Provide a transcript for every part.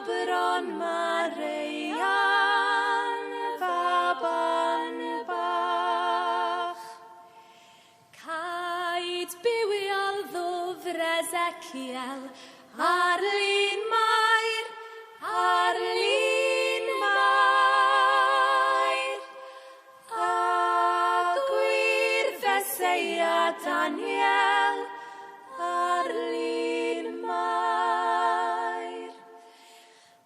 bron Marian faban bach. Caid bywiol ddwfr Ezekiel ar lun Mair, ar lun Mair. A gwir Feseia Daniel ar lun Mair.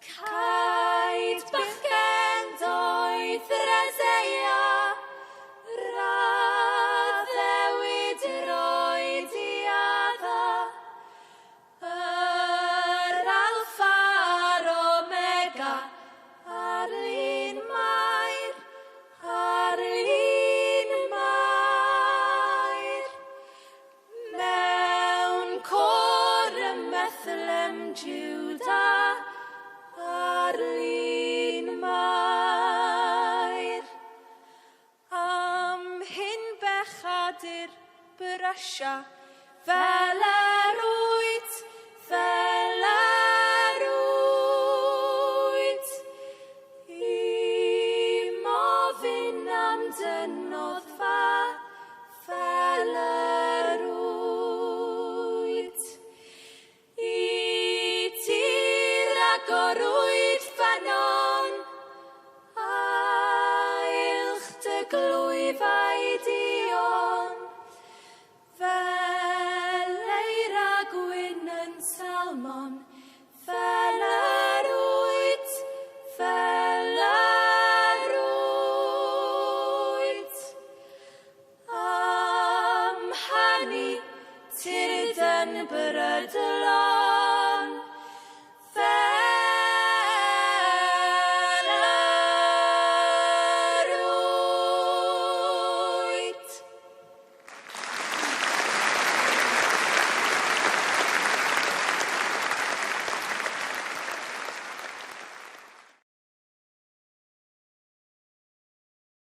Caid bachgen doedd Eseia, raddewid roed I adda, yr Alpha a'r Omega, ar lun Mair, ar lun Mair. Mewn cor y Methlem Juda, ar lun Mair. Am hyn bechadur Brysio, fel yr wyt, fel yr wyt. I mofyn am dynnoddfa, fel yr wyt. I tir agorwyd ffynon, ailch dy glwyfau dion, fel eira gwyn yn Salmon,